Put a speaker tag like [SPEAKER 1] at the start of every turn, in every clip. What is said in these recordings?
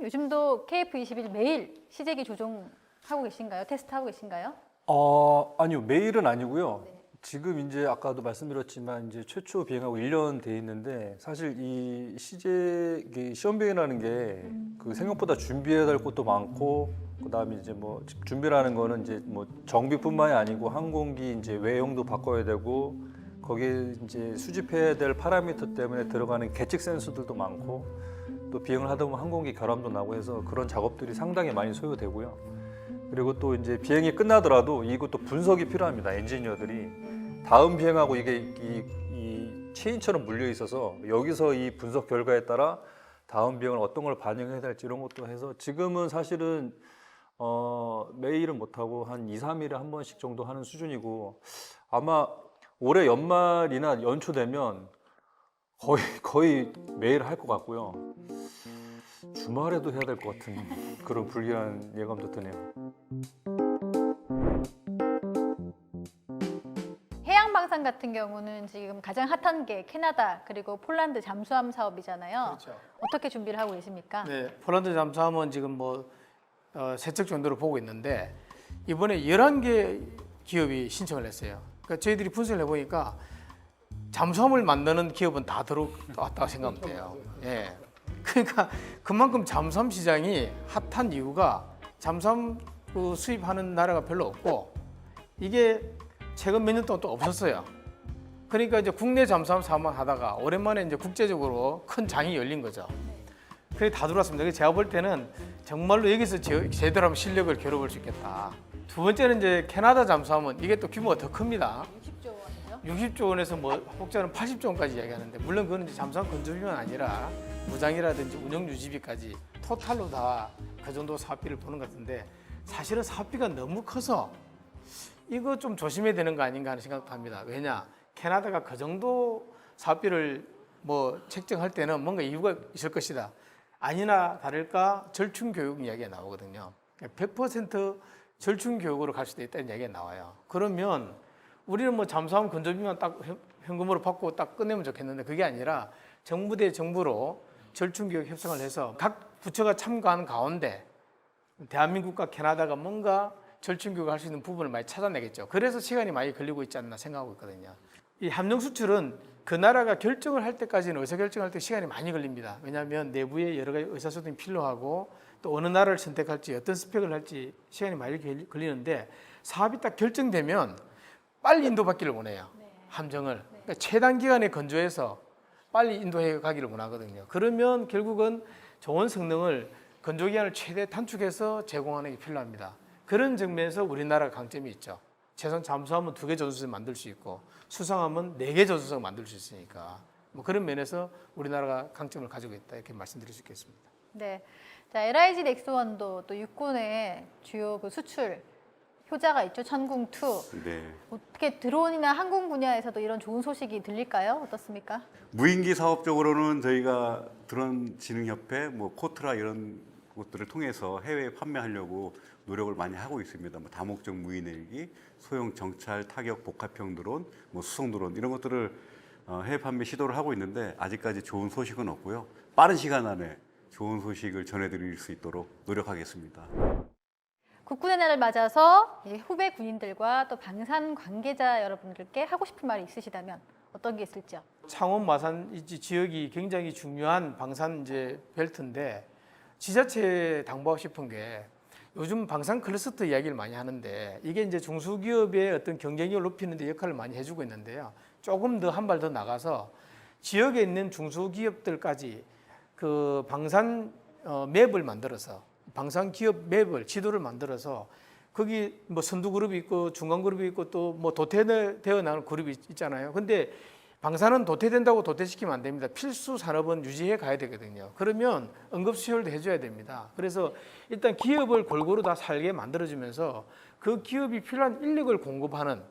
[SPEAKER 1] 요즘도 KF21 매일 시제기 조종하고 계신가요? 테스트하고 계신가요?
[SPEAKER 2] 아니요. 매일은 아니고요. 지금 이제 아까도 말씀드렸지만 이제 최초 비행하고 1년 돼 있는데 사실 이 CJ 시험 비행이라는 게 그 생각보다 준비해야 될 것도 많고 그다음에 이제 뭐 준비라는 거는 이제 뭐 정비뿐만이 아니고 항공기 이제 외형도 바꿔야 되고 거기에 이제 수집해야 될 파라미터 때문에 들어가는 계측 센서들도 많고 또 비행을 하다 보면 항공기 결함도 나고 해서 그런 작업들이 상당히 많이 소요되고요. 그리고 또 이제 비행이 끝나더라도 이것도 분석이 필요합니다. 엔지니어들이 다음 비행하고 이게 이 체인처럼 물려 있어서 여기서 이 분석 결과에 따라 다음 비행을 어떤 걸 반영해야 될지 이런 것도 해서 지금은 사실은 매일은 못하고 한 2, 3일에 한 번씩 정도 하는 수준이고 아마 올해 연말이나 연초 되면 거의 매일 할 것 같고요. 주말에도 해야 될 것 같은 그런 불길한 예감도 드네요.
[SPEAKER 1] 해양방산 같은 경우는 지금 가장 핫한 게 캐나다 그리고 폴란드 잠수함 사업이잖아요.
[SPEAKER 3] 그렇죠.
[SPEAKER 1] 어떻게 준비를 하고 계십니까?
[SPEAKER 3] 네, 폴란드 잠수함은 지금 뭐 세척 정도로 보고 있는데 이번에 11개 기업이 신청을 했어요. 그러니까 저희들이 분석을 해보니까 잠수함을 만드는 기업은 다 들어왔다고 생각하면 돼요. 예. 그러니까 그만큼 잠수함 시장이 핫한 이유가 잠수함 수입하는 나라가 별로 없고 이게 최근 몇 년 동안 또 없었어요. 그러니까 이제 국내 잠수함 사업만 하다가 오랜만에 이제 국제적으로 큰 장이 열린 거죠. 그래 다 들어왔습니다. 그래서 제가 볼 때는 정말로 여기서 제대로 하면 실력을 겨뤄볼 수 있겠다. 두 번째는 이제 캐나다 잠수함은 이게 또 규모가 더 큽니다.
[SPEAKER 1] 60조 원이요?
[SPEAKER 3] 60조 원에서 뭐 혹자는 80조 원까지 이야기하는데 물론 그건 이제 잠수함 건조비만 아니라 무장이라든지 운영 유지비까지 토탈로 다 그 정도 사업비를 보는 것 같은데 사실은 사업비가 너무 커서 이거 좀 조심해야 되는 거 아닌가 하는 생각도 합니다. 왜냐 캐나다가 그 정도 사업비를 뭐 책정할 때는 뭔가 이유가 있을 것이다. 아니나 다를까 절충 교육 이야기가 나오거든요. 100% 절충 교육으로 갈 수도 있다는 이야기가 나와요. 그러면 우리는 뭐 잠수함 건조비만 딱 현금으로 받고 딱 끝내면 좋겠는데 그게 아니라 정부 대 정부로 절충 교육 협상을 해서 각 부처가 참가하는 가운데 대한민국과 캐나다가 뭔가 절충 교육을 할 수 있는 부분을 많이 찾아내겠죠. 그래서 시간이 많이 걸리고 있지 않나 생각하고 있거든요. 이 함정 수출은 그 나라가 결정을 할 때까지는 의사결정할 때 시간이 많이 걸립니다. 왜냐하면 내부에 여러 가지 의사소통이 필요하고 또 어느 나라를 선택할지 어떤 스펙을 할지 시간이 많이 걸리는데 사업이 딱 결정되면 빨리 인도받기를 원해요. 함정을. 그러니까 최단 기간에 건조해서 빨리 인도해 가기를 원하거든요. 그러면 결국은 좋은 성능을 건조기간을 최대 단축해서 제공하는 게 필요합니다. 그런 측면에서 우리나라 강점이 있죠. 최소한 잠수함은 2개 조준석 만들 수 있고 수상함은 4개 조준석 만들 수 있으니까 뭐 그런 면에서 우리나라가 강점을 가지고 있다 이렇게 말씀드릴 수 있겠습니다.
[SPEAKER 1] 네. 자, LIG 넥스원도 또 육군의 주요 그 수출 효자가 있죠. 천궁2.
[SPEAKER 4] 네.
[SPEAKER 1] 어떻게 드론이나 항공 분야에서도 이런 좋은 소식이 들릴까요? 어떻습니까?
[SPEAKER 4] 무인기 사업 적으로는 저희가 드론 지능협회, 뭐 코트라 이런 곳들을 통해서 해외에 판매하려고 노력을 많이 하고 있습니다. 뭐 다목적 무인 헬기, 소형 정찰 타격 복합형 드론, 뭐 수송 드론 이런 것들을 해외 판매 시도를 하고 있는데 아직까지 좋은 소식은 없고요. 빠른 시간 안에 좋은 소식을 전해드릴 수 있도록 노력하겠습니다.
[SPEAKER 1] 국군의 날을 맞아서 후배 군인들과 또 방산 관계자 여러분들께 하고 싶은 말이 있으시다면 어떤 게 있을지요?
[SPEAKER 3] 창원 마산 지역이 굉장히 중요한 방산 이제 벨트인데 지자체에 당부하고 싶은 게 요즘 방산 클러스터 이야기를 많이 하는데 이게 이제 중소기업의 어떤 경쟁력을 높이는 데 역할을 많이 해주고 있는데요. 조금 더 한 발 더 나가서 지역에 있는 중소기업들까지 그 방산 맵을 만들어서 방산 기업 맵을 지도를 만들어서 거기 뭐 선두 그룹이 있고 중간 그룹이 있고 또 뭐 도태되어 나가는 그룹이 있잖아요. 근데 방산은 도태된다고 도태시키면 안 됩니다. 필수 산업은 유지해 가야 되거든요. 그러면 응급 수혈도 해줘야 됩니다. 그래서 일단 기업을 골고루 다 살게 만들어주면서 그 기업이 필요한 인력을 공급하는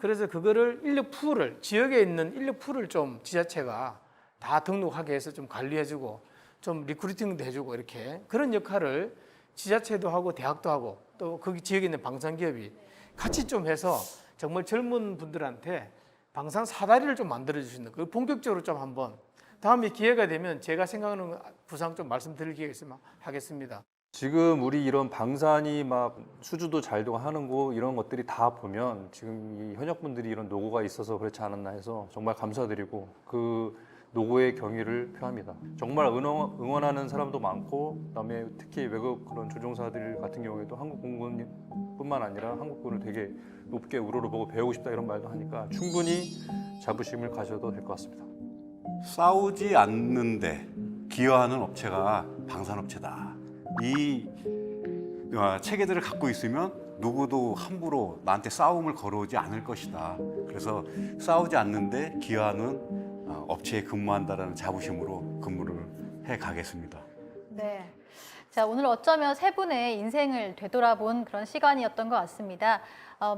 [SPEAKER 3] 그래서 그거를 인력 풀을 지역에 있는 인력 풀을 좀 지자체가 다 등록하게 해서 좀 관리해주고 좀 리크루팅도 해주고 이렇게 그런 역할을 지자체도 하고 대학도 하고 또 거기 지역에 있는 방산기업이 같이 좀 해서 정말 젊은 분들한테 방산 사다리를 좀 만들어 주시는 그 본격적으로 좀 한번 다음에 기회가 되면 제가 생각하는 부상 좀 말씀드릴 기회가 있으면 하겠습니다.
[SPEAKER 2] 지금 우리 이런 방산이 막 수주도 잘 되고 하는 거 이런 것들이 다 보면 지금 이 현역분들이 이런 노고가 있어서 그렇지 않았나 해서 정말 감사드리고 그 노고의 경의를 표합니다. 정말 응원하는 사람도 많고 그다음에 특히 외국 그런 조종사들 같은 경우에도 한국 공군뿐만 아니라 한국군을 되게 높게 우러러보고 배우고 싶다 이런 말도 하니까 충분히 자부심을 가져도 될 것 같습니다.
[SPEAKER 4] 싸우지 않는데 기여하는 업체가 방산업체다. 이 체계들을 갖고 있으면 누구도 함부로 나한테 싸움을 걸어오지 않을 것이다. 그래서 싸우지 않는데 기여하는 업체에 근무한다라는 자부심으로 근무를 해 가겠습니다.
[SPEAKER 1] 네. 자, 오늘 어쩌면 세 분의 인생을 되돌아본 그런 시간이었던 것 같습니다.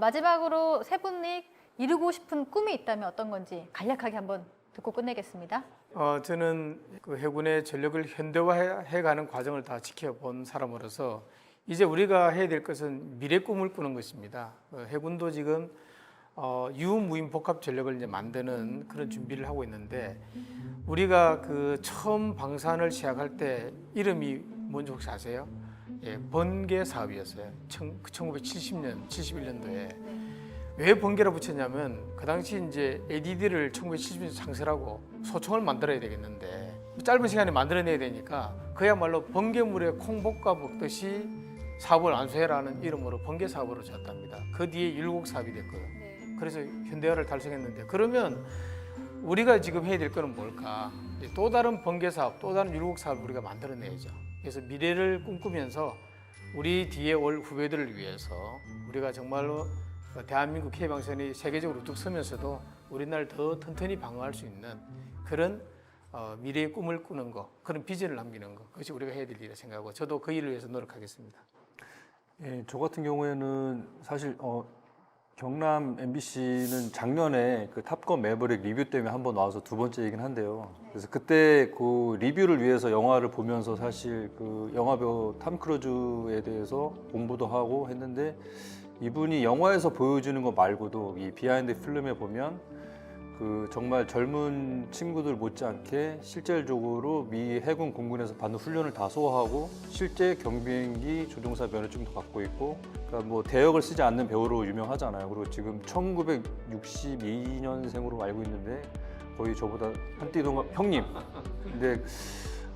[SPEAKER 1] 마지막으로 세 분이 이루고 싶은 꿈이 있다면 어떤 건지 간략하게 한번 듣고 끝내겠습니다.
[SPEAKER 3] 저는 그 해군의 전력을 현대화해가는 과정을 다 지켜본 사람으로서 이제 우리가 해야 될 것은 미래 꿈을 꾸는 것입니다. 해군도 지금 유무인 복합 전력을 이제 만드는 그런 준비를 하고 있는데 우리가 그 처음 방산을 시작할 때 이름이 뭔지 혹시 아세요? 예, 번개 사업이었어요. 1970년, 71년도에. 왜 번개라 붙였냐면 그 당시 이제 ADD를 1970년 창설하고 소총을 만들어야 되겠는데 짧은 시간에 만들어내야 되니까 그야말로 번개물에 콩볶아 볶듯이 사업을 안수해라는 이름으로 번개 사업으로 지었답니다. 그 뒤에 율곡 사업이 됐고요. 그래서 현대화를 달성했는데 그러면 우리가 지금 해야 될 거는 뭘까? 또 다른 번개 사업, 또 다른 율곡 사업을 우리가 만들어내야죠. 그래서 미래를 꿈꾸면서 우리 뒤에 올 후배들을 위해서 우리가 정말로 대한민국 K방산이 세계적으로 뚝 서면서도 우리나라를 더 튼튼히 방어할 수 있는 그런 미래의 꿈을 꾸는 거, 그런 비전을 남기는 거, 그것이 우리가 해야 될 일이라 생각하고 저도 그 일을 위해서 노력하겠습니다.
[SPEAKER 2] 예, 저 같은 경우에는 사실 경남 MBC는 작년에 그 탑건 매버릭 리뷰 때문에 한번 나와서 두 번째이긴 한데요. 그래서 그때 그 리뷰를 위해서 영화를 보면서 사실 그 영화배우 탐 크루즈에 대해서 공부도 하고 했는데 이분이 영화에서 보여주는 거 말고도 이 비하인드 필름에 보면 그 정말 젊은 친구들 못지않게 실질적으로 미 해군 공군에서 받는 훈련을 다 소화하고 실제 경비행기 조종사 면허증도 갖고 있고 그러니까 뭐 대역을 쓰지 않는 배우로 유명하잖아요. 그리고 지금 1962년생으로 알고 있는데 거의 저보다 한띠 동안 형님. 근데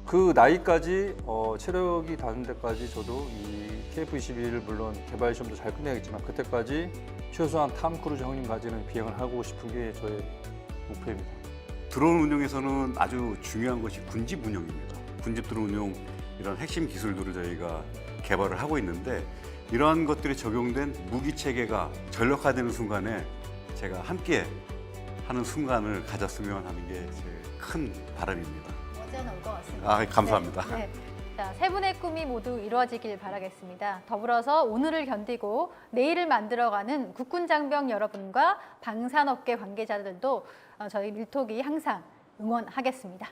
[SPEAKER 2] 그 나이까지 체력이 닿는 데까지 저도 이 KF-21을 물론 개발 시험도 잘 끝내야겠지만 그때까지 최소한 탐 크루즈 형님까지는 비행을 하고 싶은 게 저의 목표입니다.
[SPEAKER 4] 드론 운용에서는 아주 중요한 것이 군집 운용입니다. 군집 드론 운용 이런 핵심 기술들을 저희가 개발을 하고 있는데 이러한 것들이 적용된 무기 체계가 전력화되는 순간에 제가 함께 하는 순간을 가졌으면 하는 게 제 큰 바람입니다.
[SPEAKER 1] 언제나 올 것 같습니다.
[SPEAKER 4] 감사합니다.
[SPEAKER 1] 네. 자, 세 분의 꿈이 모두 이루어지길 바라겠습니다. 더불어서 오늘을 견디고 내일을 만들어가는 국군장병 여러분과 방산업계 관계자들도 저희 밀톡이 항상 응원하겠습니다.